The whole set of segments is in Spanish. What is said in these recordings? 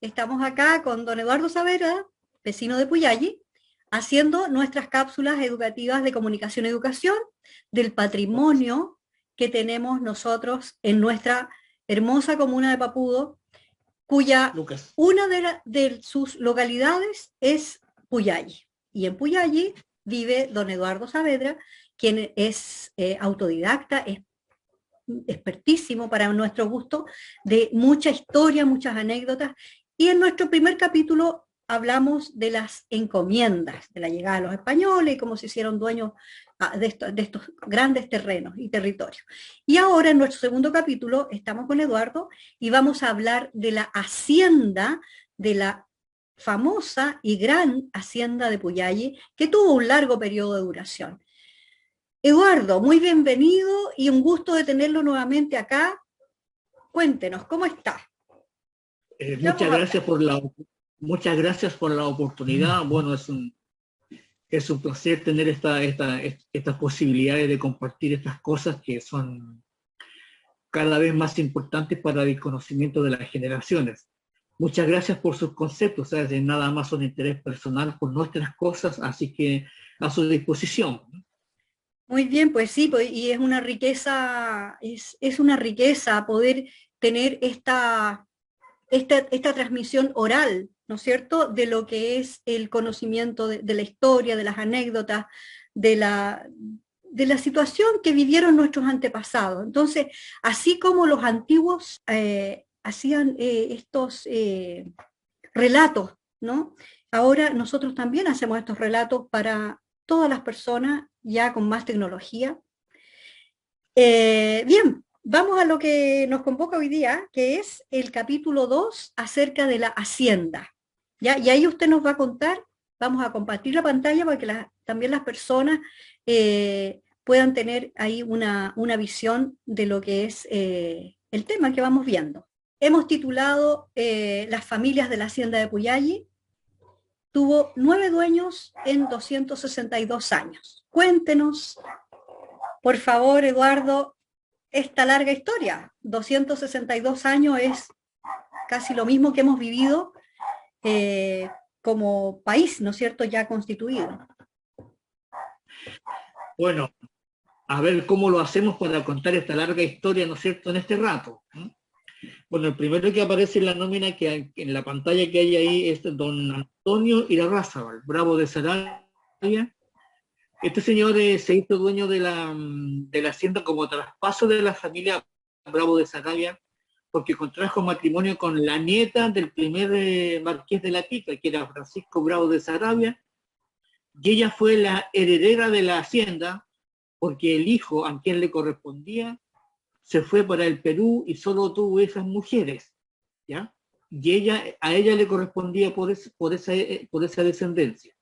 estamos acá con don Eduardo Saavedra, vecino de Puyalli, haciendo nuestras cápsulas educativas de comunicación y educación del patrimonio que tenemos nosotros en nuestra hermosa comuna de Papudo, cuya Lucas. una de sus localidades es Puyalli. Y en Puyalli vive don Eduardo Saavedra, quien es autodidacta, es expertísimo para nuestro gusto, de mucha historia, muchas anécdotas. Y en nuestro primer capítulo hablamos de las encomiendas, de la llegada de los españoles y cómo se hicieron dueños de estos grandes terrenos y territorios. Y ahora en nuestro segundo capítulo estamos con Eduardo y vamos a hablar de la hacienda, de la famosa y gran hacienda de Puyalli, que tuvo un largo periodo de duración. Eduardo, muy bienvenido y un gusto de tenerlo nuevamente acá. Cuéntenos, ¿cómo está? Muchas gracias por la oportunidad. Bueno, es un placer tener estas posibilidades de compartir estas cosas que son cada vez más importantes para el conocimiento de las generaciones. Muchas gracias por sus conceptos, ¿sabes? Nada más son interés personal por nuestras cosas, así que a su disposición. Muy bien, pues sí, pues, y es una riqueza, es una riqueza poder tener esta transmisión oral, ¿no es cierto?, de lo que es el conocimiento de la historia, de las anécdotas, de la situación que vivieron nuestros antepasados. Entonces, así como los antiguos hacían estos relatos, ¿no? Ahora nosotros también hacemos estos relatos para todas las personas ya con más tecnología. Bien, vamos a lo que nos convoca hoy día, que es el capítulo 2 acerca de la hacienda. ¿Ya? Y ahí usted nos va a contar, vamos a compartir la pantalla para que también las personas puedan tener ahí una visión de lo que es el tema que vamos viendo. Hemos titulado Las familias de la hacienda de Puyalli. Tuvo 9 dueños en 262 años. Cuéntenos, por favor, Eduardo, esta larga historia. 262 años es casi lo mismo que hemos vivido como país, ¿no es cierto?, ya constituido. Bueno, a ver cómo lo hacemos para contar esta larga historia, ¿no es cierto?, en este rato. Bueno, el primero que aparece en la nómina, que en la pantalla que hay ahí, es don Antonio Irarrázaval, bravo de Sarabia. Este señor se hizo dueño de la hacienda como traspaso de la familia Bravo de Sarabia, porque contrajo matrimonio con la nieta del primer marqués de la Pica, que era Francisco Bravo de Sarabia, y ella fue la heredera de la hacienda, porque el hijo a quien le correspondía se fue para el Perú y solo tuvo esas mujeres, ¿ya? Y a ella le correspondía por esa descendencia.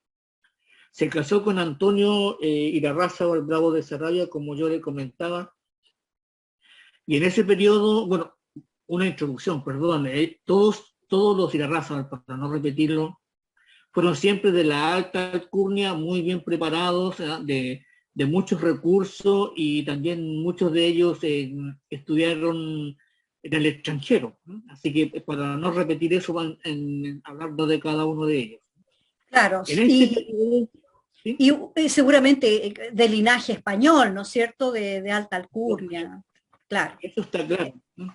Se casó con Antonio Irarrázaval, Bravo de Sarabia, como yo le comentaba, y en ese periodo, bueno, una introducción, perdón, todos los Irarrázaval, para no repetirlo, fueron siempre de la alta alcurnia, muy bien preparados, de muchos recursos, y también muchos de ellos estudiaron en el extranjero. Así que para no repetir eso, van hablando de cada uno de ellos. Claro, En este periodo, ¿sí? Y seguramente de linaje español, ¿no es cierto?, de alta alcurnia. Claro. Eso está claro.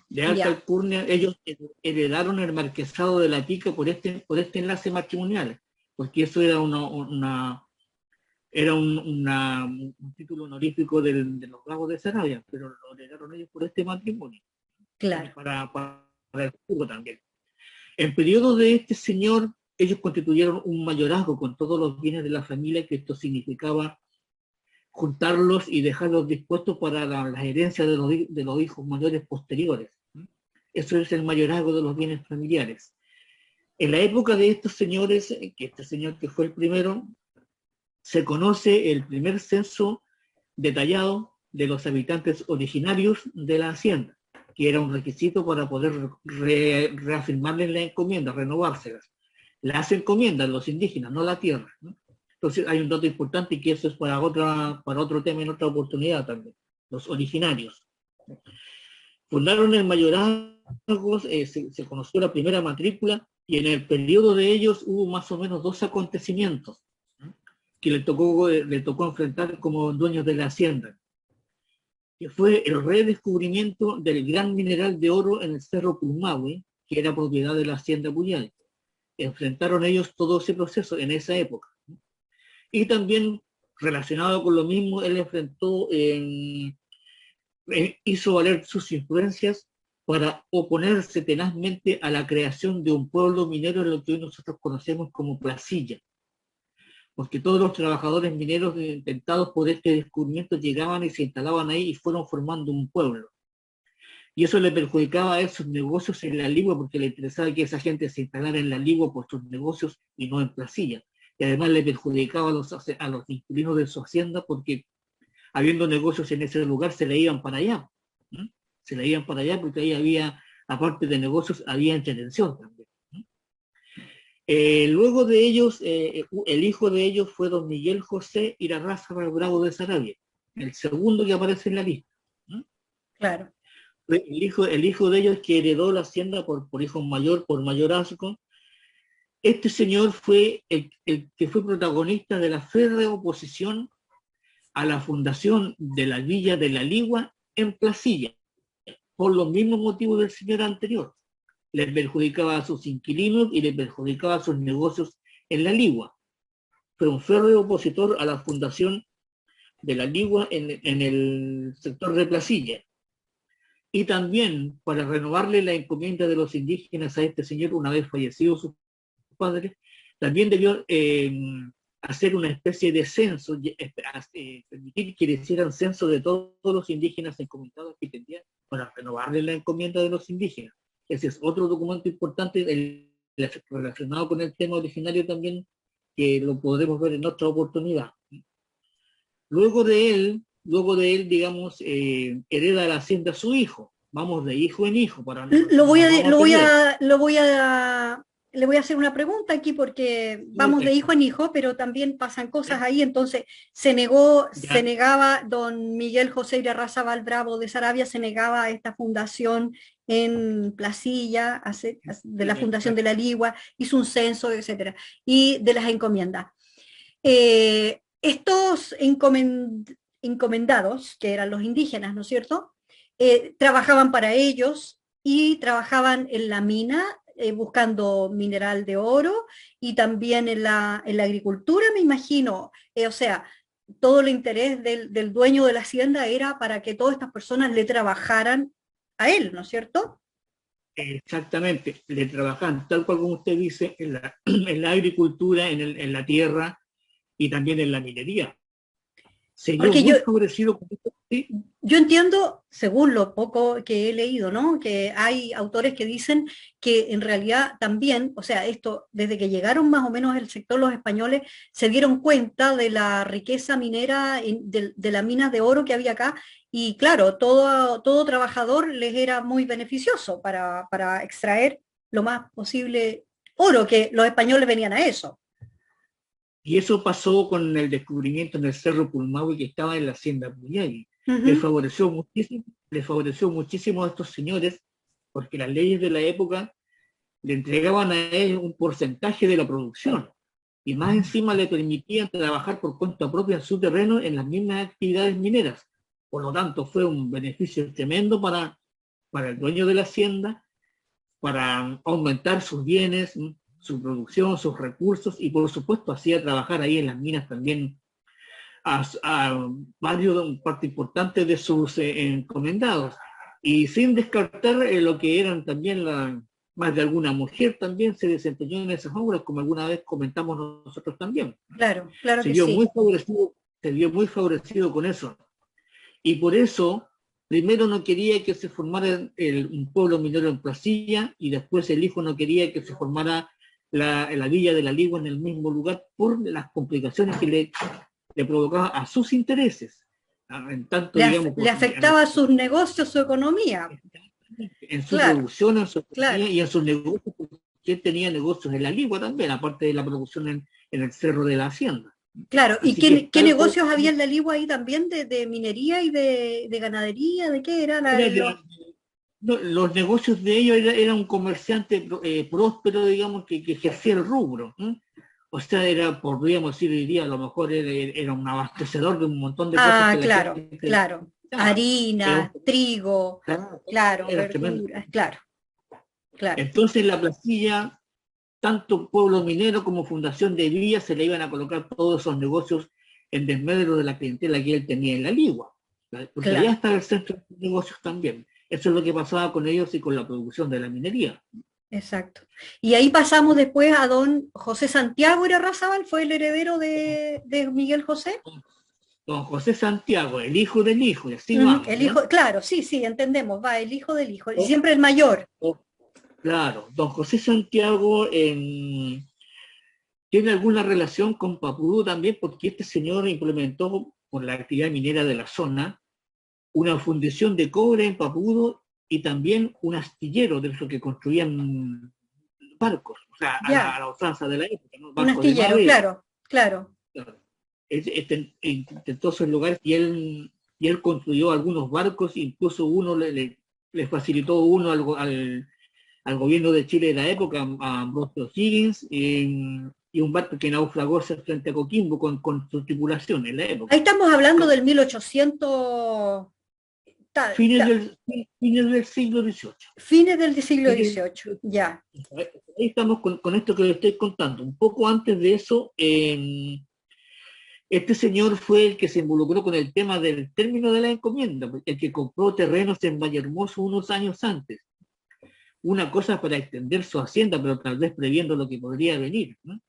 De alta alcurnia, ellos heredaron el marquesado de la Pica por este enlace matrimonial, porque eso era un título honorífico de los Bravos de Sarabia, pero lo heredaron ellos por este matrimonio. Claro. Para el jugo también. En periodo de este señor, ellos constituyeron un mayorazgo con todos los bienes de la familia, que esto significaba juntarlos y dejarlos dispuestos para las herencias de los hijos mayores posteriores. Eso es el mayorazgo de los bienes familiares. En la época de estos señores, que este señor que fue el primero, se conoce el primer censo detallado de los habitantes originarios de la hacienda, que era un requisito para poder reafirmarles la encomienda, renovárselas. Las encomiendas los indígenas, no la tierra, ¿no? Entonces hay un dato importante, que eso es para otro tema en otra oportunidad también. Los originarios fundaron el mayorazgo, se conoció la primera matrícula Y en el periodo de ellos hubo más o menos dos acontecimientos, ¿no?, que le tocó enfrentar como dueños de la hacienda, que fue el redescubrimiento del gran mineral de oro en el Cerro Pulmahue, que era propiedad de la hacienda Puyal. Enfrentaron ellos todo ese proceso en esa época. Y también, relacionado con lo mismo, él hizo valer sus influencias para oponerse tenazmente a la creación de un pueblo minero en lo que hoy nosotros conocemos como Placilla, porque todos los trabajadores mineros intentados por este descubrimiento llegaban y se instalaban ahí y fueron formando un pueblo. Y eso le perjudicaba a él sus negocios en la Ligua, porque le interesaba que esa gente se instalara en la Ligua por sus negocios y no en Placilla. Y además le perjudicaba a los inquilinos de su hacienda, porque habiendo negocios en ese lugar se le iban para allá. ¿Mm? Se le iban para allá porque ahí había, aparte de negocios, había entretención también. Luego de ellos, el hijo de ellos fue don Miguel José Irarrázaval Bravo de Saravia, el segundo que aparece en la lista. Claro. El hijo de ellos que heredó la hacienda por hijo mayor, por mayorazgo. Este señor fue el que fue protagonista de la férrea oposición a la fundación de la Villa de la Ligua en Placilla, por los mismos motivos del señor anterior. Le perjudicaba a sus inquilinos y le perjudicaba a sus negocios en la Ligua. Fue un férreo opositor a la fundación de la Ligua en el sector de Placilla. Y también para renovarle la encomienda de los indígenas a este señor, una vez fallecidos sus padres, también debió hacer una especie de censo, permitir que le hicieran censo de todos los indígenas encomendados que tendrían, para renovarle la encomienda de los indígenas. Ese es otro documento importante relacionado con el tema originario también, que lo podremos ver en otra oportunidad. Luego de él, digamos, hereda la hacienda a su hijo. Vamos de hijo en hijo. Le voy a hacer una pregunta aquí porque vamos de hijo en hijo, pero también pasan cosas ahí. Entonces, se negaba don Miguel José Irarrázaval Bravo de Saravia, se negaba a esta fundación en Placilla, de la fundación de la Ligua, hizo un censo, etcétera, y de las encomiendas. Estos encomendados, que eran los indígenas, ¿no es cierto?, trabajaban para ellos y trabajaban en la mina, buscando mineral de oro, y también en la agricultura, me imagino. O sea, todo el interés del dueño de la hacienda era para que todas estas personas le trabajaran a él, ¿no es cierto? Exactamente, le trabajaban, tal cual como usted dice, en la agricultura, en la tierra y también en la minería. Se vio muy favorecido con esto. ¿Sí? Yo entiendo, según lo poco que he leído, ¿no?, que hay autores que dicen que en realidad también, o sea, esto, desde que llegaron más o menos el sector los españoles, se dieron cuenta de la riqueza minera, de las minas de oro que había acá, y claro, todo trabajador les era muy beneficioso para extraer lo más posible oro, que los españoles venían a eso. Y eso pasó con el descubrimiento en el Cerro Pulmahue, que estaba en la hacienda Puyagui. Les favoreció muchísimo a estos señores, porque las leyes de la época le entregaban a ellos un porcentaje de la producción, y más encima le permitían trabajar por cuenta propia en su terreno en las mismas actividades mineras. Por lo tanto, fue un beneficio tremendo para el dueño de la hacienda, para aumentar sus bienes, su producción, sus recursos, y por supuesto hacía trabajar ahí en las minas también a varios, parte importante de sus encomendados, y sin descartar lo que eran también más de alguna mujer también se desempeñó en esas obras, como alguna vez comentamos nosotros también. Claro que sí. Se vio muy favorecido con eso. Y por eso, primero no quería que se formara un pueblo minero en Placilla, y después el hijo no quería que se formara la Villa de la Ligua en el mismo lugar, por las complicaciones que le provocaba a sus intereses. En tanto, le afectaba a sus negocios, su economía. En su producción, en su economía y en sus negocios, porque él tenía negocios en la Ligua también, aparte de la producción en el cerro de la hacienda. Claro, ¿y qué negocios había en la Ligua ahí también, de minería y de ganadería? ¿De qué era? los negocios de ellos era un comerciante próspero, digamos, que ejercía el rubro. O sea, podríamos decir hoy día, a lo mejor era un abastecedor de un montón de cosas Ah, que la claro, gente claro. necesitaba. Harina, trigo, claro, Era tremendo. verduras, claro, claro. Entonces, la placilla, tanto Pueblo Minero como Fundación de Villa, se le iban a colocar todos esos negocios en desmedro de la clientela que él tenía en la Ligua. Porque allá Claro, estaba el centro de negocios también. Eso es lo que pasaba con ellos y con la producción de la minería. exacto. Y ahí pasamos después a don José Santiago Irarrázaval, fue el heredero de Miguel José. Don José Santiago, el hijo del hijo, y así Ujú, vamos, el ¿ya? hijo, claro, sí, sí, entendemos, va, el hijo del hijo, y Oh, siempre el mayor. oh, claro, don José Santiago tiene alguna relación con Papudú también, porque este señor implementó, por la actividad minera de la zona, una fundición de cobre en Papudú y también un astillero de los que construían barcos, o sea, a Ya, la usanza de la época, ¿no? un Barcos de astillero, madera. claro, claro. Claro. En todos esos lugares y él construyó algunos barcos, incluso uno le facilitó uno al gobierno de Chile de la época, a Ambrosio Higgins, y un barco que naufragó frente a Coquimbo con su tripulación en la Ahí época. estamos hablando del 1800, Fines del, fines del siglo XVIII. fines del siglo Fines- XVIII, ya, Ahí estamos con esto que le estoy contando. Un poco antes de eso, este señor fue el que se involucró con el tema del término de la encomienda, el que compró terrenos en Vallehermoso unos años antes. Una cosa para extender su hacienda, pero tal vez previendo lo que podría venir, ¿no?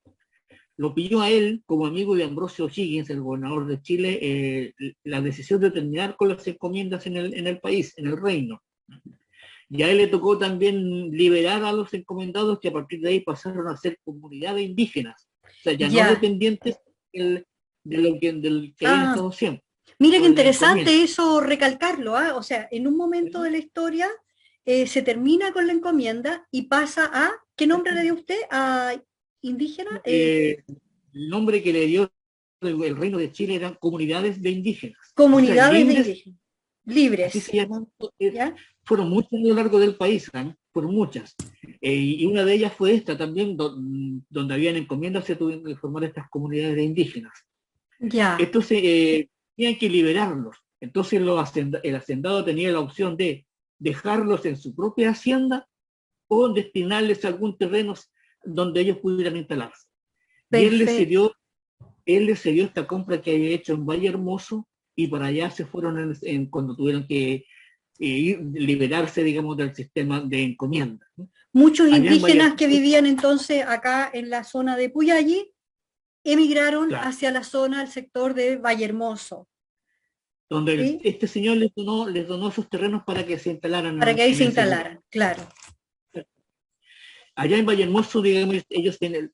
Lo pilló a él, como amigo de Ambrosio Higgins, el gobernador de Chile, la decisión de terminar con las encomiendas en el país, en el reino. Y a él le tocó también liberar a los encomendados que a partir de ahí pasaron a ser comunidades indígenas, o sea, ya no ya. dependientes del que habían Ah, estado siempre, mira qué o de la encomienda. interesante eso recalcarlo, ¿ah? O sea, en un momento de la historia se termina con la encomienda y pasa a, ¿qué nombre le dio usted? A indígena, Eh, el nombre que le dio el reino de Chile eran comunidades de indígenas, o sea, comunidades de libres, indígenas, así libres, se llaman, ¿ya? fueron muchas a lo largo del país, ¿eh? Fueron muchas. Y una de ellas fue esta también, donde habían encomiendas, se tuvieron que formar estas comunidades de indígenas. Ya, Entonces, tenían que liberarlos. Entonces, el hacendado tenía la opción de dejarlos en su propia hacienda o destinarles a algún terreno donde ellos pudieran instalarse. Y perfecto, él les cedió esta compra que había hecho en Valle Hermoso y para allá se fueron cuando tuvieron que liberarse, digamos, del sistema de encomienda, ¿no? muchos Allá en Valle indígenas que Hermoso, vivían entonces acá en la zona de Puyallí emigraron claro, hacia la zona, al sector de Vallehermoso, donde ¿sí? este señor les donó esos terrenos para que se instalaran Para que ahí en se ese lugar. instalaran, claro. Allá en Valle Hermoso, digamos,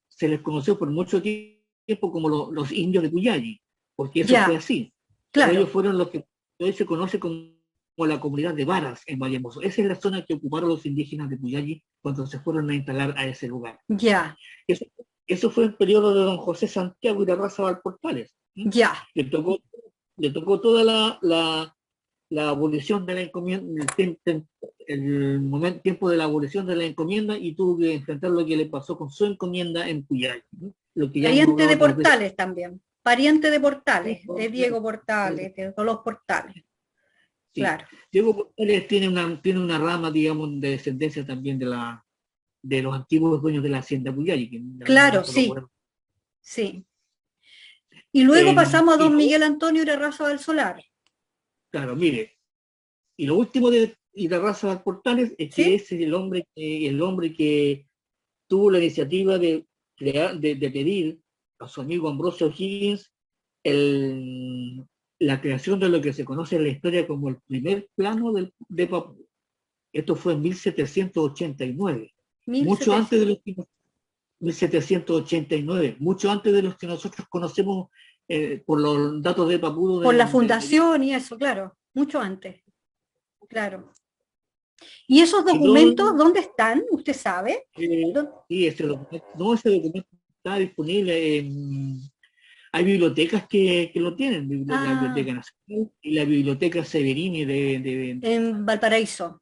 se les conoció por mucho tiempo como los indios de Puyalli, porque eso fue Ya, así. Pero ellos claro, fueron los que hoy se conoce como la comunidad de Varas en Valle Hermoso. Esa es la zona que ocuparon los indígenas de Puyalli cuando se fueron a instalar a ese lugar. ya, Eso, eso fue el periodo de don José Santiago y la raza Valportales. ¿Sí? ya. Le tocó, le tocó toda la abolición de la encomienda, tiempo de la abolición de la encomienda y tuvo que enfrentar lo que le pasó con su encomienda en Puyay, ¿no? Lo que ya hemos Pariente hablado de otras veces. Portales también, pariente de Portales, de Diego Portales, de los Portales, Sí, claro. Diego Portales tiene una rama, digamos, de descendencia también de los antiguos dueños de la hacienda Puyay, que en algún Claro, momento lo sí, fueron. sí. Y luego pasamos a Y don lo, Miguel Antonio Irarrázaval del Solar, claro, mire, y lo último de y la raza de Portales es que ¿sí? es el hombre que tuvo la iniciativa de pedir a su amigo Ambrosio Higgins el, la creación de lo que se conoce en la historia como el primer plano de Papúa. Esto fue en 1789, mucho antes 1700. de los 1789, mucho antes de los que nosotros conocemos por los datos de Papúa Por la de Villa. fundación y eso, claro, mucho antes, claro. ¿Y esos Y todo, documentos dónde están? ¿Usted sabe? sí, ese documento está disponible hay bibliotecas que lo tienen, la Ah, Biblioteca Nacional y la Biblioteca Severini en Valparaíso.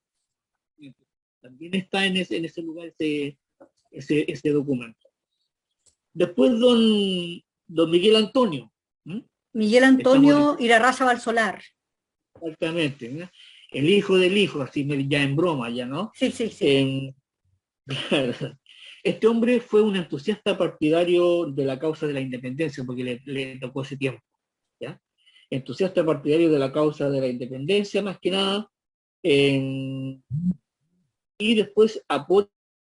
También está en ese lugar ese documento. Después don Miguel Antonio. ¿Mm? Miguel Estamos Antonio Irarrázaval Valsolar. exactamente, ¿no? El hijo del hijo, así ya en broma, ya, ¿no? Sí, sí, sí. Este hombre fue un entusiasta partidario de la causa de la independencia, porque le tocó ese tiempo, ¿ya? Entusiasta partidario de la causa de la independencia, más que nada, y después apoya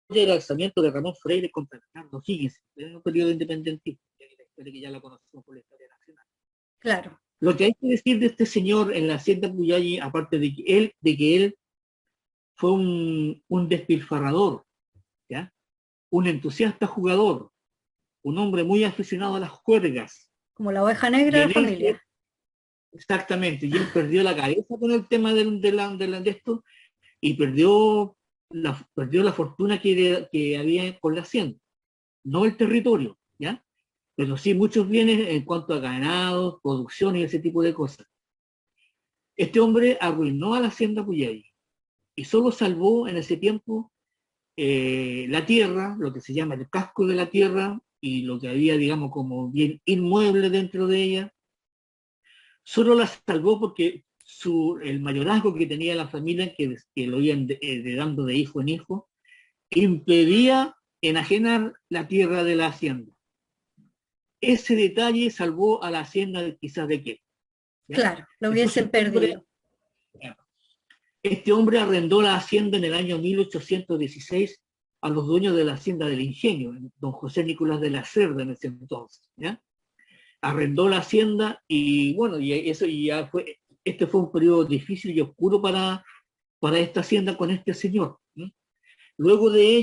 el alzamiento de Ramón Freire contra Bernardo Higgins, en un periodo independentista, la historia que ya la conocemos por la historia nacional. Claro. Lo que hay que decir de este señor en la hacienda Puyalli, aparte de que él fue un despilfarrador, ¿ya? Un entusiasta jugador, un hombre muy aficionado a las juergas. Como la oveja negra Y de en la familia. exactamente, y él perdió la cabeza con el tema de esto y perdió la fortuna que había con la hacienda, no el territorio, ¿ya? Pero sí muchos bienes en cuanto a ganados, producción y ese tipo de cosas. Este hombre arruinó a la hacienda Puyalli y solo salvó en ese tiempo la tierra, lo que se llama el casco de la tierra y lo que había, digamos, como bien inmueble dentro de ella, solo la salvó porque el mayorazgo que tenía la familia, que lo iban heredando de hijo en hijo, impedía enajenar la tierra de la hacienda. Ese detalle salvó a la hacienda quizás de qué. ¿Ya? Claro, lo Entonces, hubiesen perdido. este hombre arrendó la hacienda en el año 1816 a los dueños de la hacienda del Ingenio, don José Nicolás de la Cerda en ese entonces. ¿Ya? Arrendó la hacienda y bueno, este fue un periodo difícil y oscuro para esta hacienda con este señor. ¿No? Luego de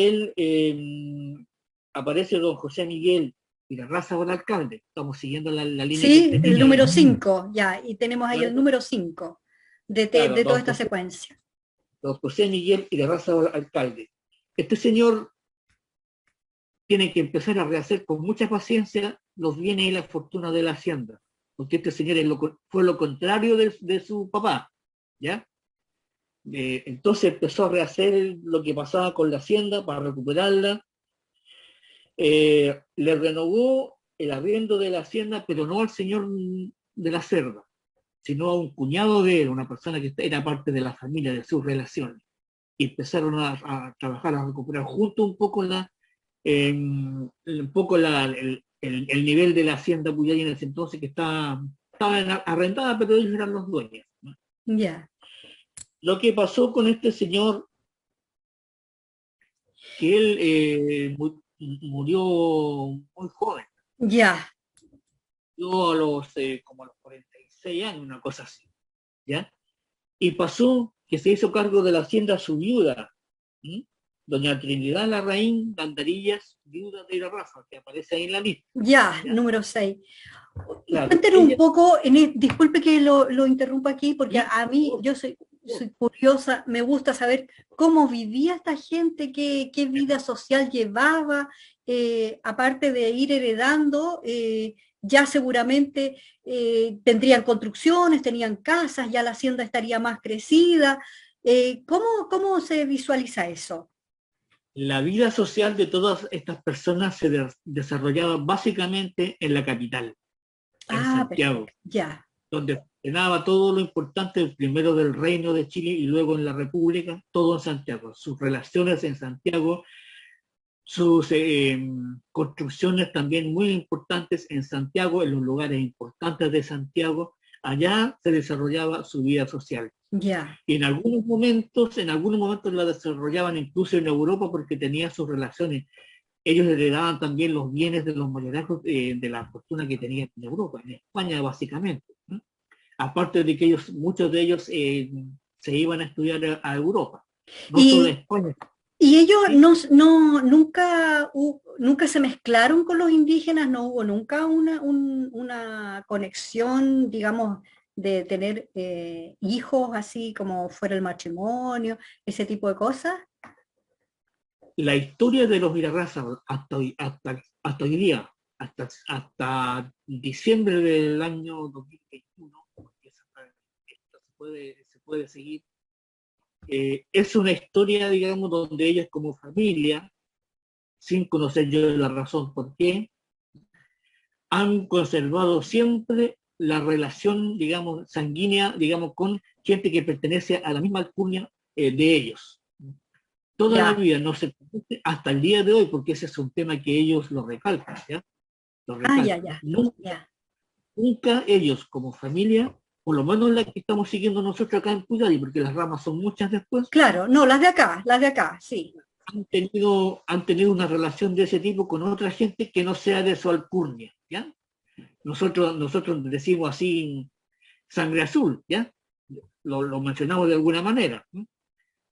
él, aparece don José Miguel y la raza del alcalde. Estamos siguiendo la línea que Sí, usted el tiene número ahí. 5, ya, y tenemos ahí el número 5 Claro, de toda esta secuencia. don José Miguel y la raza del alcalde. Este señor tiene que empezar a rehacer con mucha paciencia los bienes y la fortuna de la hacienda, porque este señor fue lo contrario de su papá, ¿ya? Entonces empezó a rehacer lo que pasaba con la hacienda para recuperarla. Le renovó el arriendo de la hacienda, pero no al señor de la Cerda, sino a un cuñado de él, una persona que era parte de la familia, de sus relaciones. Y empezaron a trabajar, a recuperar junto un poco el nivel de la hacienda Puyalli en ese entonces, que estaba arrendada, pero ellos eran los dueños, ¿no? Ya. Lo que pasó con este señor, que él murió muy joven, Ya. murió como a los 46 años, una cosa así, ¿ya? Y pasó que se hizo cargo de la hacienda su viuda, ¿sí? Doña Trinidad Larraín Gandarillas, viuda de Irarrázaval, que aparece ahí en la lista. Ya, ¿Ya? número 6. Claro, Cuéntenos un poco, disculpe que lo interrumpa aquí, porque ¿sí? a mí, yo soy curiosa, me gusta saber cómo vivía esta gente, qué vida social llevaba, aparte de ir heredando, ya seguramente tendrían construcciones, tenían casas, ya la hacienda estaría más crecida. ¿Cómo se visualiza eso? La vida social de todas estas personas se desarrollaba básicamente en la capital, en Ah, Santiago, perfecto, ya, donde ordenaba todo lo importante, primero del Reino de Chile y luego en la República, todo en Santiago. Sus relaciones en Santiago, sus construcciones también muy importantes en Santiago, en los lugares importantes de Santiago, allá se desarrollaba su vida social. ya. Y en algunos momentos la desarrollaban incluso en Europa porque tenía sus relaciones. Ellos heredaban también los bienes de los mayorazgos de la fortuna que tenían en Europa, en España básicamente. ¿No? Aparte de que muchos de ellos se iban a estudiar a Europa, no solo a Y España. Y ellos ¿Sí? nunca se mezclaron con los indígenas, no hubo nunca una conexión, digamos, de tener hijos así como fuera el matrimonio, ese tipo de cosas. La historia de los Irarrázaval hasta hoy día, hasta diciembre del año 2021, porque esto se puede seguir, es una historia, digamos, donde ellos como familia, sin conocer yo la razón por qué, han conservado siempre la relación, digamos, sanguínea, digamos, con gente que pertenece a la misma alcurnia de ellos. Toda la Ya. vida no se conoce hasta el día de hoy, porque ese es un tema que ellos lo recalcan, ¿ya? Lo Ah, ya, recalcan. ya, Nunca, ya. nunca ellos como familia, por lo menos la que estamos siguiendo nosotros acá en Puyari, porque las ramas son muchas después, Claro, no, las de acá, sí. han tenido una relación de ese tipo con otra gente que no sea de su alcurnia, ¿ya? Nosotros decimos así sangre azul, ¿ya? Lo mencionamos de alguna manera. ¿Sí?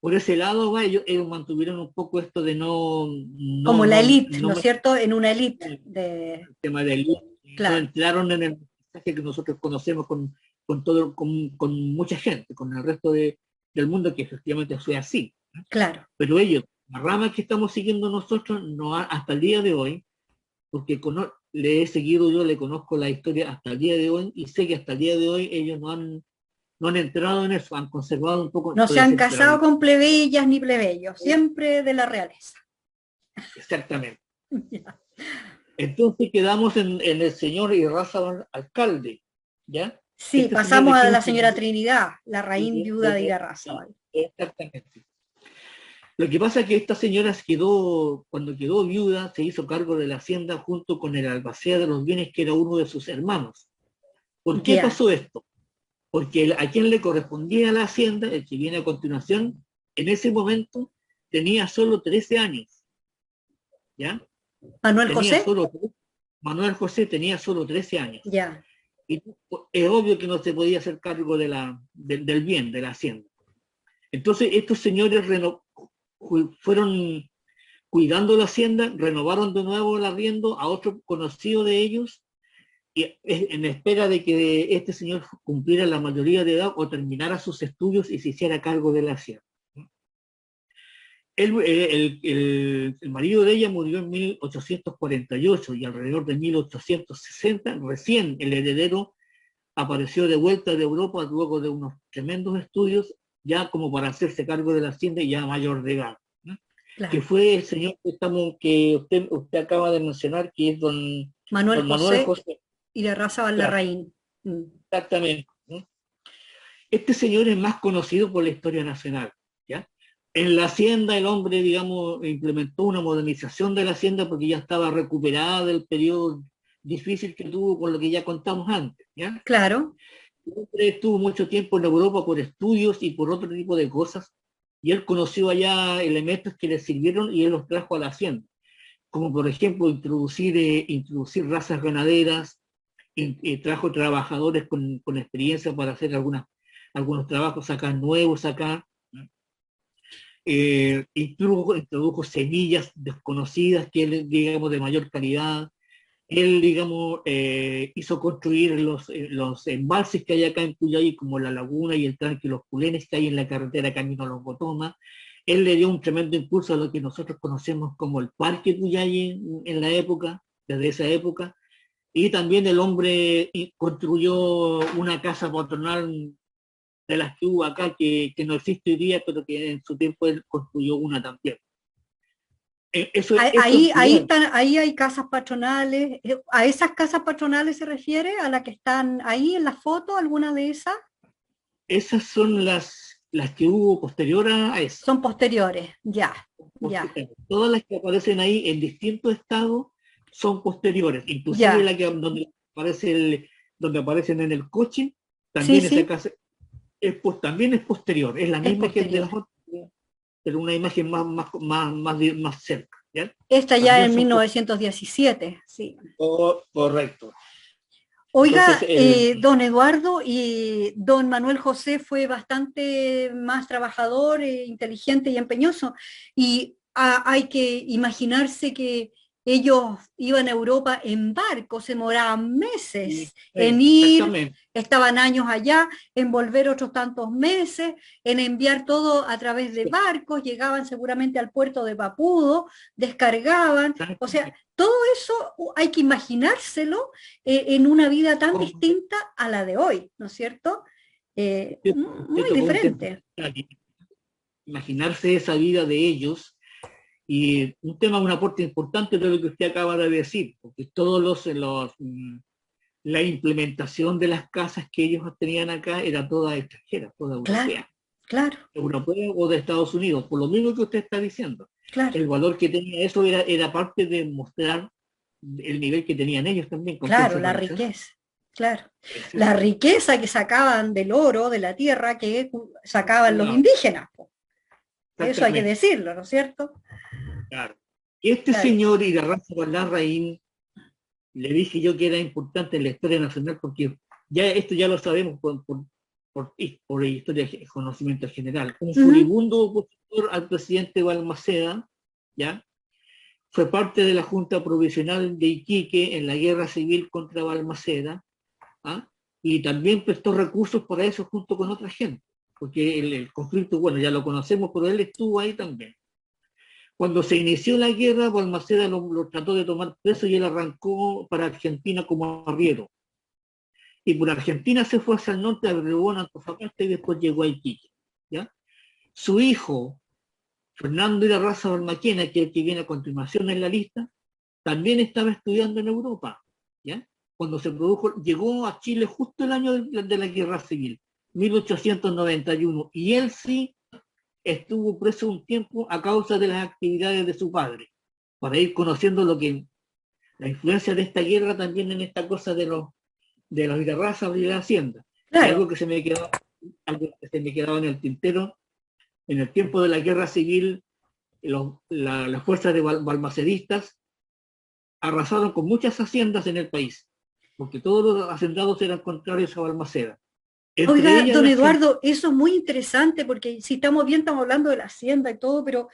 Por ese lado, va, ellos mantuvieron un poco esto de Como la élite, no ¿no es meter cierto? En una élite el de... tema del no Claro, entraron en el mensaje que nosotros conocemos con mucha gente, con el resto del mundo, que efectivamente fue así. claro. Pero ellos, la rama que estamos siguiendo nosotros, no hasta el día de hoy, porque le he seguido yo, le conozco la historia hasta el día de hoy, y sé que hasta el día de hoy ellos no han entrado en eso, han conservado un poco, No se puede han ser casado con plebeyas ni plebeyos, tradición, siempre de la realeza. exactamente. Ya. Entonces quedamos en el señor Irarrázaval alcalde, ¿ya? Sí, Este señor de pasamos a quién la fue, señora Trinidad, la raíz viuda de Irarrázaval. exactamente. Lo que pasa es que esta señora cuando quedó viuda, se hizo cargo de la hacienda junto con el albacea de los bienes, que era uno de sus hermanos. ¿Por qué Ya, pasó esto? Porque a quien le correspondía la hacienda, el que viene a continuación, en ese momento tenía solo 13 años, ¿ya? Manuel Tenía José, solo, Manuel José tenía solo 13 años. ya. Y es obvio que no se podía hacer cargo del bien, de la hacienda. Entonces estos señores fueron cuidando la hacienda, renovaron de nuevo el arriendo a otro conocido de ellos, y en espera de que este señor cumpliera la mayoría de edad o terminara sus estudios y se hiciera cargo de la hacienda. El marido de ella murió en 1848 y alrededor de 1860 recién el heredero apareció de vuelta de Europa luego de unos tremendos estudios, ya como para hacerse cargo de la hacienda y ya mayor de edad, ¿no? Que Claro. fue el señor que usted acaba de mencionar, que es Manuel don Manuel José José. Irarrázaval Claro, Larraín. Mm. exactamente, ¿no? Este señor es más conocido por la historia nacional, ¿ya? En la hacienda el hombre, digamos, implementó una modernización de la hacienda porque ya estaba recuperada del periodo difícil que tuvo con lo que ya contamos antes, ¿ya? Claro. El hombre estuvo mucho tiempo en Europa por estudios y por otro tipo de cosas, y él conoció allá elementos que le sirvieron y él los trajo a la hacienda, como por ejemplo introducir razas ganaderas, trajo trabajadores con experiencia para hacer algunos trabajos acá nuevos acá, introdujo semillas desconocidas que él, digamos, de mayor calidad. Él, digamos, hizo construir los embalses que hay acá en Puyay, como la laguna y el tranque Los Culenes, que hay en la carretera camino a Los Botomas. Él le dio un tremendo impulso a lo que nosotros conocemos como el Parque Puyay en la época, desde esa época. Y también el hombre construyó una casa patronal de las que hubo acá, que no existe hoy día, pero que en su tiempo él construyó una también. Eso en Ahí Puyay. están, ahí hay casas patronales. ¿A esas casas patronales se refiere? ¿A las que están ahí en la foto? ¿Alguna de esas? Esas son las que hubo posterior a eso. Son posteriores. Ya, ya, Todas las que aparecen ahí en distintos estados son posteriores, inclusive ya. la que donde aparecen en el coche, Sí, también esa sí, casa también es posterior, es la es misma que el de posterior. las otras, pero una imagen más cerca, ¿ya? Esta ya También en son 1917, sí. correcto. Entonces, Oiga, don Eduardo, y don Manuel José fue bastante más trabajador, inteligente y empeñoso. Y hay que imaginarse que ellos iban a Europa en barco, se demoraban meses en ir, exactamente. estaban años allá, en volver otros tantos meses, en enviar todo a través de barcos, llegaban seguramente al puerto de Papudo, descargaban, o sea, todo eso hay que imaginárselo en una vida tan distinta a la de hoy, ¿no es cierto? Usted Muy tocó un tema diferente. imaginarse esa vida de ellos. Y un aporte importante de lo que usted acaba de decir, porque la implementación de las casas que ellos tenían acá era toda extranjera, toda Claro, europea, claro, europea o de Estados Unidos, por lo mismo que usted está diciendo. claro, El valor que tenía eso era parte de mostrar el nivel que tenían ellos también, con qué claro, se la relacionaban. riqueza, claro. La Exacto. riqueza que sacaban del oro, de la tierra, que sacaban los Claro, indígenas, po. Eso hay que exactamente, decirlo, ¿no es cierto? claro. Este Claro. señor Irarrázaval Larraín, le dije yo que era importante en la historia nacional porque esto ya lo sabemos por historia, conocimiento general. Un Ujú. furibundo opositor al presidente Balmaceda, ¿ya? Fue parte de la Junta Provisional de Iquique en la guerra civil contra Balmaceda, ¿ah? Y también prestó recursos para eso junto con otra gente, porque el conflicto, bueno, ya lo conocemos, pero él estuvo ahí también. Cuando se inició la guerra, Balmaceda lo trató de tomar preso y él arrancó para Argentina como arriero. Y por Argentina se fue hacia el norte, a Obregón, Antofagasta y después llegó a Iquique, ¿ya? Su hijo, Fernando Irarrázaval Balmaquena, que es el que viene a continuación en la lista, también estaba estudiando en Europa, ¿ya? Cuando se produjo, llegó a Chile justo el año de la Guerra Civil, 1891, y él sí estuvo preso un tiempo a causa de las actividades de su padre, para ir conociendo la influencia de esta guerra también en esta cosa de los Irarrázaval y de la Hacienda. Y Claro. algo que se me quedaba en el tintero, en el tiempo de la Guerra Civil, las fuerzas de balmacedistas arrasaron con muchas haciendas en el país, porque todos los hacendados eran contrarios a Balmaceda. Entre Oiga, ellas don la hacienda. Eduardo, eso es muy interesante porque si estamos bien, estamos hablando de la hacienda y todo, pero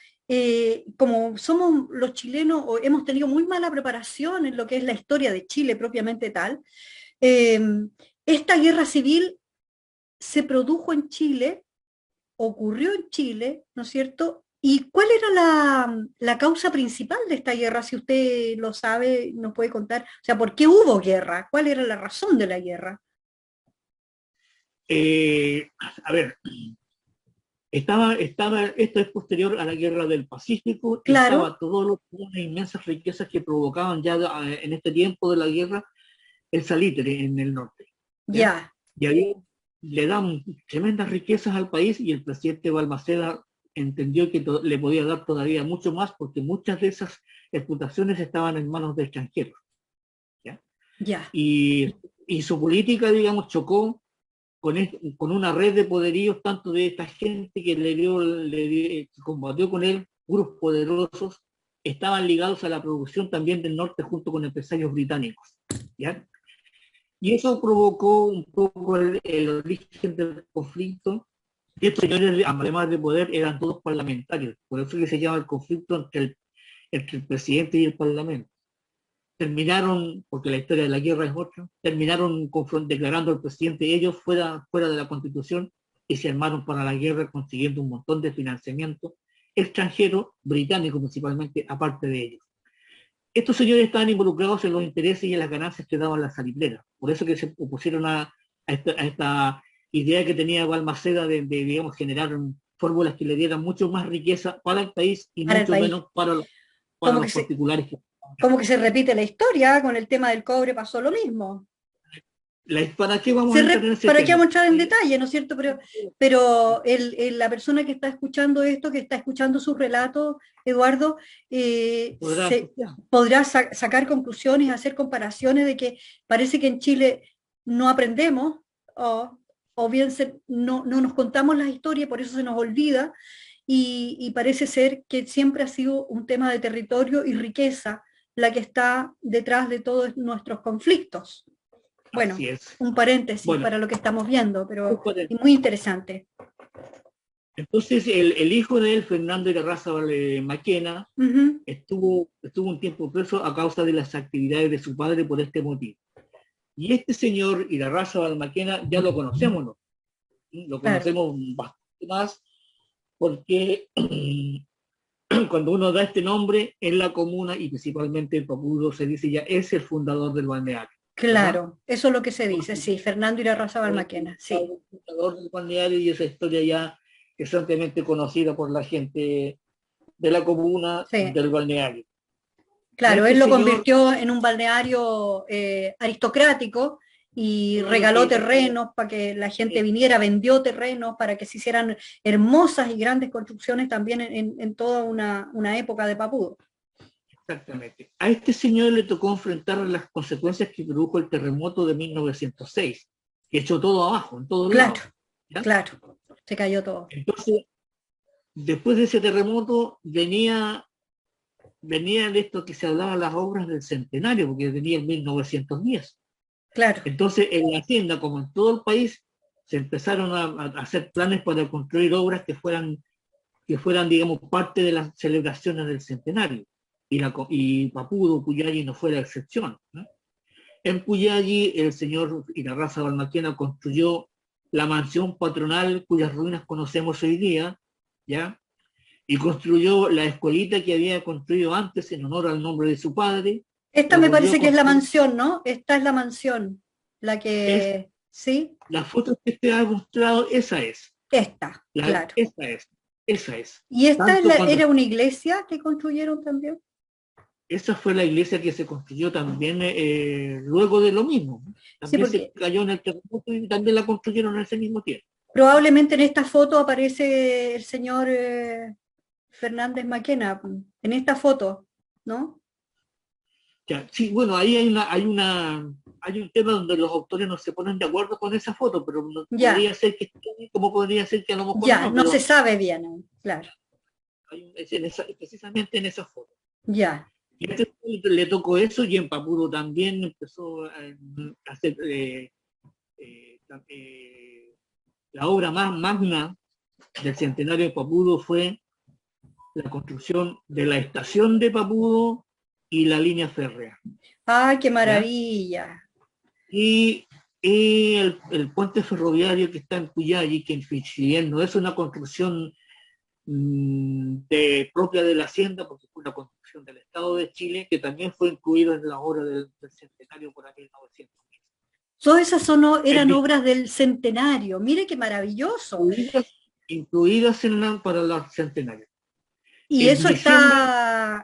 como somos los chilenos o hemos tenido muy mala preparación en lo que es la historia de Chile propiamente tal, eh, esta guerra civil se produjo en Chile, ocurrió en Chile, ¿no es cierto? ¿Y cuál era la causa principal de esta guerra? Si usted lo sabe, nos puede contar. O sea, ¿por qué hubo guerra? ¿Cuál era la razón de la guerra? eh, a ver, esto es posterior a la Guerra del Pacífico y Claro, estaba todas las inmensas riquezas que provocaban ya en este tiempo de la guerra el salitre en el norte, ¿ya? ya. Y ahí le dan tremendas riquezas al país y el presidente Balmaceda entendió que le podía dar todavía mucho más porque muchas de esas explotaciones estaban en manos de extranjeros, ¿ya? Ya, Y su política, digamos, chocó con una red de poderíos, tanto de esta gente que que combatió con él, grupos poderosos, estaban ligados a la producción también del norte junto con empresarios británicos, ¿ya? Y eso provocó un poco el origen del conflicto. Y estos señores, además de poder, eran todos parlamentarios. Por eso que se llama el conflicto entre el presidente y el parlamento. Terminaron, porque la historia de la guerra es otra, terminaron declarando al presidente ellos fuera de la constitución y se armaron para la guerra consiguiendo un montón de financiamiento extranjero, británico principalmente, aparte de ellos. Estos señores estaban involucrados en los intereses y en las ganancias que daban las salitreras. Por eso que se opusieron a esta idea que tenía Balmaceda de, digamos, generar fórmulas que le dieran mucho más riqueza para el país y para el mucho país. menos para Como que los se, particulares. como que se repite la historia, con el tema del cobre pasó lo mismo. ¿Para qué vamos a entrar en ese ¿Para qué tema? vamos a entrar en detalle, no es cierto? Pero la persona que está escuchando esto, que está escuchando sus relatos, Eduardo, Podrá asociar. podrá sacar conclusiones, hacer comparaciones de que parece que en Chile no aprendemos, o bien no nos contamos las historias, por eso se nos olvida, y parece ser que siempre ha sido un tema de territorio y riqueza la que está detrás de todos nuestros conflictos. Bueno, Así es. un paréntesis Bueno, para lo que estamos viendo, pero es muy interesante. entonces el hijo de él, Fernando Irarraza Maquena, Ujú. estuvo un tiempo preso a causa de las actividades de su padre por este motivo. Y este señor Irarraza Balmaquena ya lo conocemos, ¿no? Lo Claro, conocemos bastante más porque cuando uno da este nombre en la comuna y principalmente en Papudo se dice ya es el fundador del balneario, ¿verdad? claro, eso es lo que se dice, Porque sí, Fernando Irarrázaval Maquena, sí. el fundador del balneario y esa historia ya es ampliamente conocida por la gente de la comuna Sí. del balneario. Claro, Este él lo señor, convirtió en un balneario aristocrático y claro regaló que terrenos para que la gente viniera, vendió terrenos para que se hicieran hermosas y grandes construcciones también en toda una época de Papudo. exactamente. A este señor le tocó enfrentar las consecuencias que produjo el terremoto de 1906, que echó todo abajo, en todos Claro, lados. ¿Ya? claro, se cayó todo. Entonces, después de ese terremoto venía de esto que se hablaba las obras del centenario, porque venía en 1910. Claro. Entonces, en la hacienda, como en todo el país, se empezaron a hacer planes para construir obras que fueran, digamos, parte de las celebraciones del centenario. Y Papudo, Puyalli no fue la excepción, ¿no? En Puyalli, el señor Irarrázaval Balmaquena construyó la mansión patronal cuyas ruinas conocemos hoy día, ¿ya? Y construyó la escuelita que había construido antes en honor al nombre de su padre, Esta la me volvió a parece que es la construir. mansión, ¿no? Esta es la mansión, la Es que, ¿sí? la foto que te ha mostrado, esa es. Esta, claro. Esa es. ¿Y esta es Tanto cuando era una iglesia que construyeron también? esa fue la iglesia que se construyó también luego de lo mismo. Sí, También se porque cayó en el terremoto y también la construyeron en ese mismo tiempo. probablemente en esta foto aparece el señor Fernández Maquena, en esta foto, ¿no? Ya, sí, bueno, ahí hay un tema donde los autores no se ponen de acuerdo con esa foto, pero Ya, podría ser que esté bien, como podría ser que a lo mejor ya, no, no se pero sabe bien aún, claro. precisamente en esa foto. Ya, Y a este le tocó eso y en Papuro también empezó a hacer la obra más magna del centenario de Papuro fue la construcción de la estación de Papudo y la línea férrea. ¡ay, qué ¿Ya? maravilla! Y, el puente ferroviario que está en Cuyay, que si bien no es una construcción propia de la Hacienda, porque fue una construcción del Estado de Chile, que también fue incluido en la obra del centenario por aquel 900. Todas esas eran Es obras del centenario, mire qué maravilloso. incluidas para el centenario. Y En eso diciembre,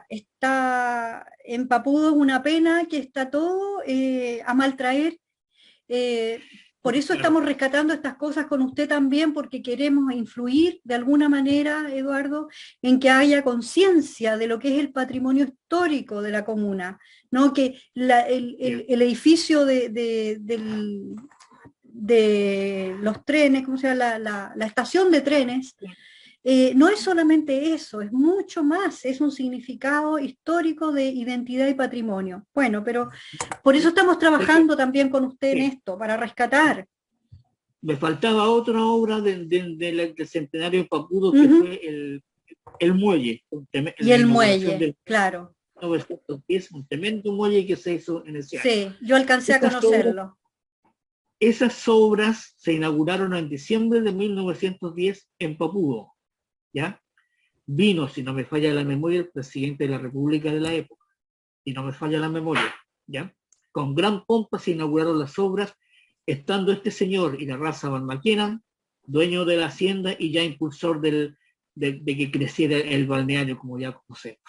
está en Papudo, es una pena que está todo a maltraer. Por eso claro, estamos rescatando estas cosas con usted también, porque queremos influir de alguna manera, Eduardo, en que haya conciencia de lo que es el patrimonio histórico de la comuna, ¿no? Que el edificio de los trenes, ¿cómo se llama? La estación de trenes, no es solamente eso, es mucho más, es un significado histórico de identidad y patrimonio. Bueno, pero por eso estamos es que, trabajando también con usted en sí, esto, para rescatar. me faltaba otra obra del centenario de Papudo que Ujú. fue el muelle, en Y la el inauguración muelle, del claro. 1910, un tremendo muelle que se hizo en ese año. Sí, yo alcancé a Esas obras, conocerlo. esas obras se inauguraron en diciembre de 1910 en Papudo, ¿ya? Vino, si no me falla la memoria, el presidente de la República de la época, si no me falla la memoria, ¿ya? Con gran pompa se inauguraron las obras, estando este señor Irarrázaval Maquena, dueño de la hacienda y ya impulsor de que creciera el balneario, como ya conocemos.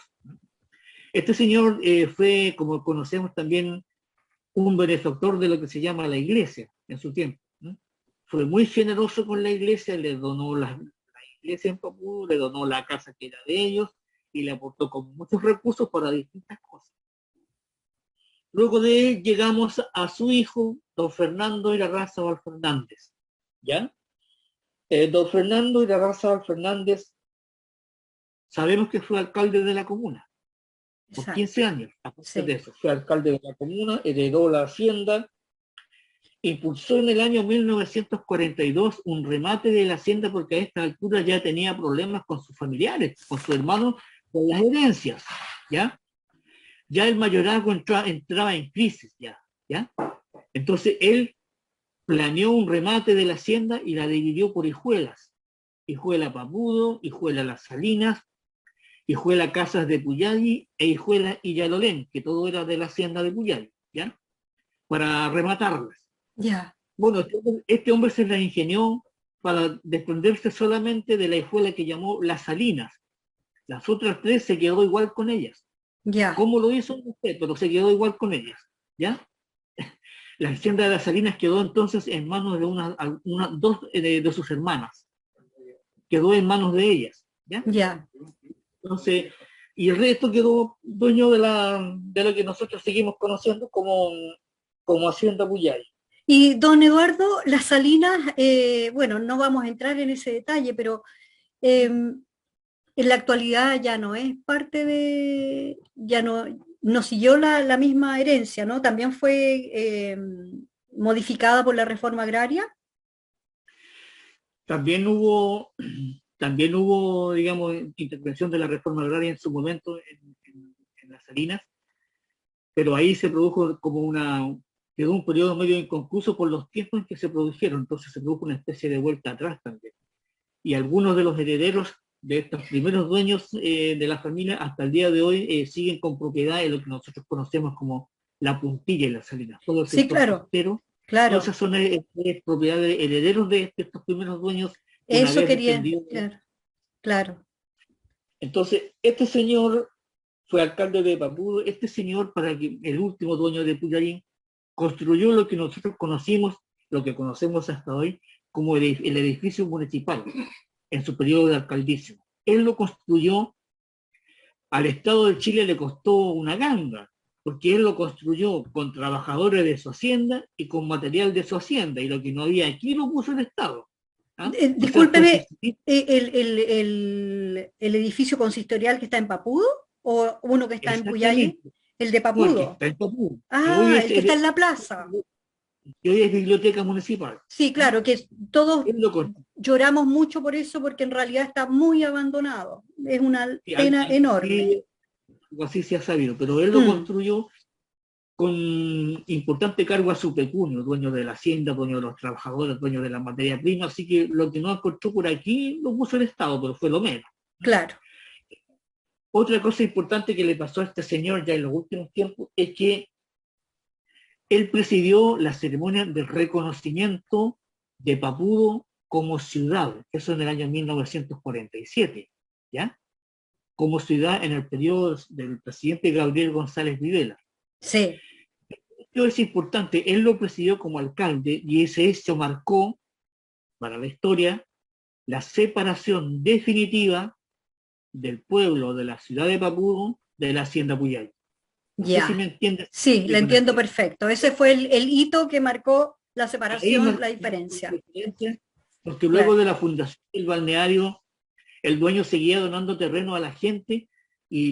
Este señor fue, como conocemos también, un benefactor de lo que se llama la iglesia en su tiempo, ¿no? Fue muy generoso con la iglesia, le donó la iglesia en Papú, le donó la casa que era de ellos y le aportó con muchos recursos para distintas cosas. Luego de él llegamos a su hijo, don Fernando Irarrázaval Fernández, ¿ya? Don Fernando Irarrázaval Fernández, sabemos que fue alcalde de la comuna por Exacto, 15 años, aparte de sí. eso, fue alcalde de la comuna, heredó la hacienda, impulsó en el año 1942 un remate de la hacienda porque a esta altura ya tenía problemas con sus familiares, con sus hermanos, con las herencias, ¿ya? Ya el mayorazgo entraba en crisis, ¿ya? Entonces él planeó un remate de la hacienda y la dividió por hijuelas. Hijuela Papudo, Hijuela Las Salinas, Hijuela Casas de Puyalli e Hijuela Illalolén, que todo era de la hacienda de Puyalli, ¿ya? Para rematarlas. Ya. Bueno, este hombre se la ingenió para desprenderse solamente de la hijuela que llamó Las Salinas. Las otras 3 se quedó igual con ellas. Ya, ¿Cómo lo hizo? No sé, pero se quedó igual con ellas. ¿Ya? La hacienda de Las Salinas quedó entonces en manos de dos de sus hermanas. Quedó en manos de ellas. ¿Ya? ya. Entonces, y el resto quedó dueño de lo que nosotros seguimos conociendo como Hacienda Puyay. Y don Eduardo, las Salinas, bueno, no vamos a entrar en ese detalle, pero en la actualidad ya no es parte de, ya no siguió la misma herencia, ¿no? También fue modificada por la reforma agraria. También hubo, también hubo, digamos, intervención de la reforma agraria en su momento en Las Salinas, pero ahí se produjo quedó un periodo medio inconcluso por los tiempos en que se produjeron, entonces se produjo una especie de vuelta atrás también. Y algunos de los herederos de estos primeros dueños de la familia hasta el día de hoy siguen con propiedad en lo que nosotros conocemos como la Puntilla y Las Salinas, todo el Sí, sector claro, costero. Todas claro. esas son propiedad de herederos de estos primeros dueños una Eso vez quería, desprendidos. claro, claro. Entonces, este señor fue alcalde de Papudo. Este señor, para que el último dueño de Puyarín, construyó lo que nosotros conocimos, lo que conocemos hasta hoy, como el edificio municipal, en su periodo de alcaldicio. Él lo construyó, al Estado de Chile le costó una ganga, porque él lo construyó con trabajadores de su hacienda y con material de su hacienda, y lo que no había aquí lo puso el Estado. ¿Ah? O sea, Discúlpeme, el edificio consistorial que está en Papudo o uno que está en Puyalle? exactamente, El de no, el que Papudo. está en Papudo, Ah, el que está en la plaza. que hoy es biblioteca municipal. Sí, ¿Ah? claro, que todos Él lo construyó. lloramos mucho por eso porque en realidad está muy abandonado. Es una Sí, pena enorme. algo así se ha sabido, pero él lo Mm, construyó con importante cargo a su pecunio, dueño de la hacienda, dueño de los trabajadores, dueño de la materia prima, así que lo que no encontró por aquí lo puso el Estado, pero fue lo menos. claro, Otra cosa importante que le pasó a este señor ya en los últimos tiempos es que él presidió la ceremonia del reconocimiento de Papudo como ciudad, eso en el año 1947, ¿ya? Como ciudad en el periodo del presidente Gabriel González Videla. sí, Esto es importante, él lo presidió como alcalde y ese hecho marcó para la historia la separación definitiva del pueblo de la ciudad de Papudo de la hacienda Puyay. No sé si ya. me entiendes Sí, lo con entiendo esto. perfecto. Ese fue el hito que marcó la Ahí separación, marcó la la diferencia. diferencia, porque luego Claro, de la fundación del balneario, el dueño seguía donando terreno a la gente,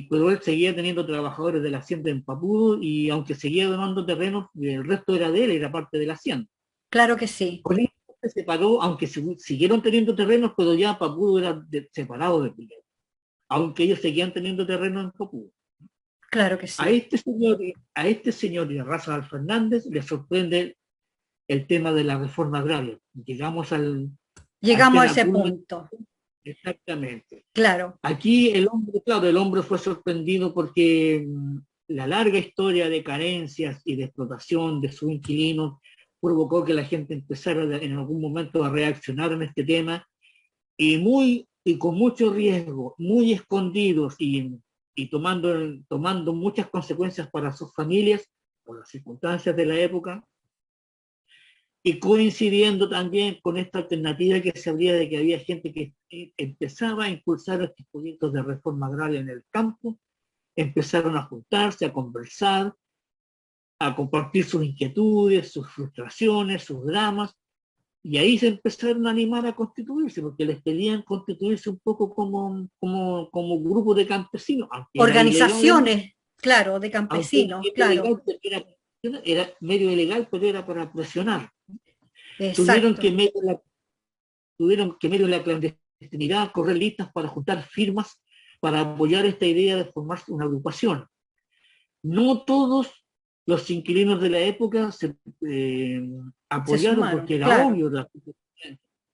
pero él seguía teniendo trabajadores de la hacienda en Papudo, y aunque seguía donando terreno, el resto era de él, era parte de la hacienda. claro que sí, Con esto se separó, aunque siguieron teniendo terrenos, pero ya Papudo era separado de Puyay, aunque ellos seguían teniendo terreno en Papudo. claro que A sí. este señor, a este señor y a Raza Fernández le sorprende el tema de la reforma agraria. Llegamos al Llegamos a tema ese culmen. punto. Exactamente. Claro, Aquí el hombre, claro, el hombre fue sorprendido porque la larga historia de carencias y de explotación de sus inquilinos provocó que la gente empezara en algún momento a reaccionar en este tema, y con mucho riesgo, muy escondidos, y tomando muchas consecuencias para sus familias por las circunstancias de la época, y coincidiendo también con esta alternativa que se abría de que había gente que empezaba a impulsar estos proyectos de reforma agraria en el campo. Empezaron a juntarse, a conversar, a compartir sus inquietudes, sus frustraciones, sus dramas, y ahí se empezaron a animar a constituirse, porque les pedían constituirse un poco como grupo de campesinos, organizaciones, claro, de aunque era campesinos, medio claro, ilegal, pero era medio ilegal, pero era para presionar. Tuvieron que exacto. medio la tuvieron que medio la clandestinidad correr listas para juntar firmas para apoyar esta idea de formar una agrupación. No todos los inquilinos de la época se Se apoyaron, sumaron, porque era claro, obvio, la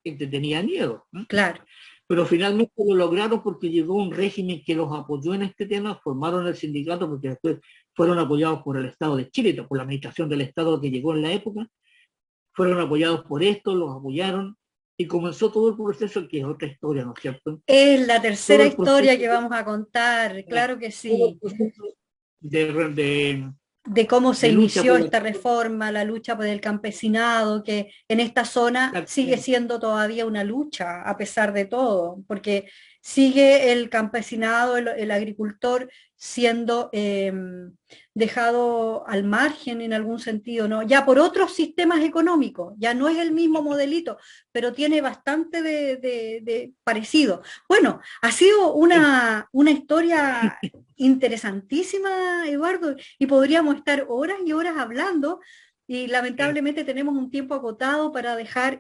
gente tenía miedo, ¿no? claro. Pero finalmente lo lograron porque llegó un régimen que los apoyó en este tema, formaron el sindicato, porque después fueron apoyados por el Estado de Chile, por la administración del Estado que llegó en la época, fueron apoyados por esto, los apoyaron, y comenzó todo el proceso, que es otra historia, ¿no es cierto? Es la Todo tercera el historia proceso, que vamos a contar, claro que todo el sí, proceso de, de cómo se de lucha inició por la esta reforma, la lucha por el campesinado, que en esta zona sigue tierra. siendo todavía una lucha, a pesar de todo, porque sigue el campesinado, el agricultor siendo dejado al margen en algún sentido, ¿no? Ya por otros sistemas económicos, ya no es el mismo modelito, pero tiene bastante de parecido. Bueno, ha sido una historia interesantísima, Eduardo, y podríamos estar horas y horas hablando, y lamentablemente tenemos un tiempo acotado para dejar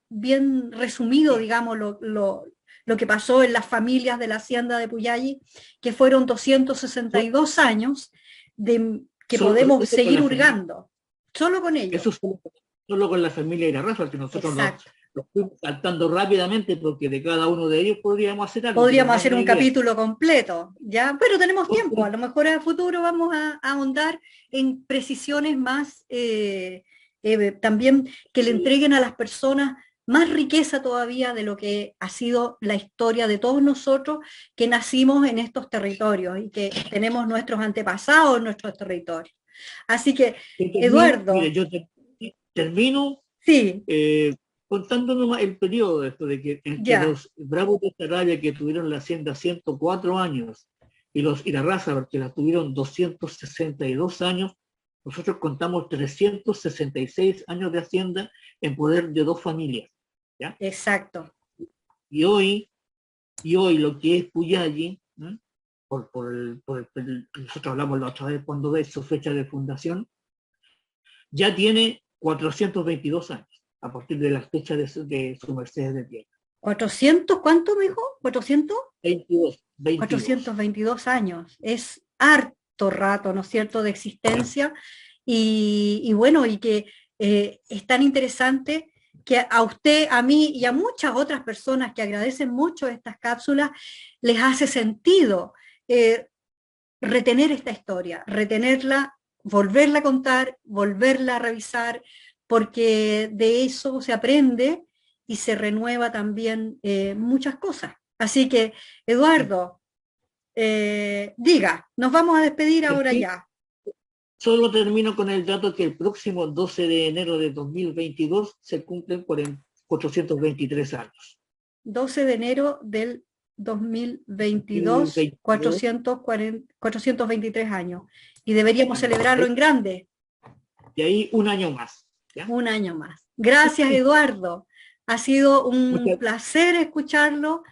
bien resumido, digamos, lo que pasó en las familias de la hacienda de Puyalli, que fueron 262 años que podemos Eso con seguir la familia, hurgando, solo con ello. eso solo con la familia Irarrázaval, que nosotros Exacto. los fuimos saltando rápidamente porque de cada uno de ellos podríamos hacer algo, pero Podríamos no es hacer la un idea. capítulo completo, ¿ya? Pero tenemos tiempo, a lo mejor a futuro vamos a ahondar en precisiones más, también que le entreguen a las personas más riqueza todavía de lo que ha sido la historia de todos nosotros que nacimos en estos territorios y que tenemos nuestros antepasados en nuestros territorios. Así que, Mire, Eduardo, termino sí, eh, contándonos más el periodo de esto, de que entre ya, los bravos de Saraya que tuvieron la hacienda 104 años y los Irarrázaval que la tuvieron 262 años, nosotros contamos 366 años de hacienda en poder de dos familias, ¿ya? exacto. Y hoy, lo que es Puyalli, ¿no? Nosotros hablamos la otra vez cuando de su fecha de fundación, ya tiene 422 años, a partir de la fecha de su Mercedes de Tierra. 400, ¿cuánto me dijo? 400. 22. 422 años, es harto rato, ¿no es cierto?, de existencia, y bueno, y que es tan interesante que a usted, a mí y a muchas otras personas que agradecen mucho estas cápsulas, les hace sentido eh, retener esta historia, retenerla, volverla a contar, volverla a revisar, porque de eso se aprende y se renueva también muchas cosas. Así que, Eduardo, diga, nos vamos a despedir ahora Sí, ya. solo termino con el dato que el próximo 12 de enero de 2022 se cumplen 423 años. 12 de enero del 2022, 2022, 423 años. Y deberíamos celebrarlo en grande, y ahí un año más. ¿Ya? un año más. Gracias, Eduardo. Ha sido un Muchas, placer escucharlo,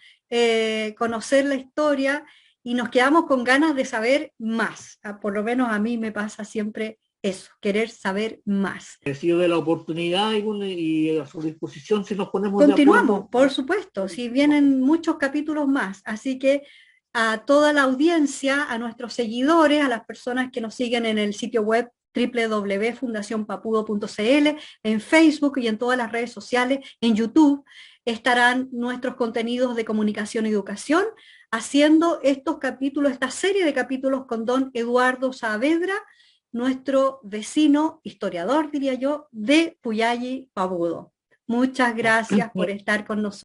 conocer la historia y nos quedamos con ganas de saber más. Por lo menos a mí me pasa siempre eso, querer saber más. agradecido de la oportunidad y a su disposición si nos ponemos de Continuamos, acuerdo. por supuesto, si vienen muchos capítulos más, así que a toda la audiencia, a nuestros seguidores, a las personas que nos siguen en el sitio web www.fundacionpapudo.cl, en Facebook y en todas las redes sociales, en YouTube, estarán nuestros contenidos de comunicación y educación, haciendo estos capítulos, esta serie de capítulos con don Eduardo Saavedra, nuestro vecino, historiador, diría yo, de Puyalli Papudo. Muchas gracias por estar con nosotros.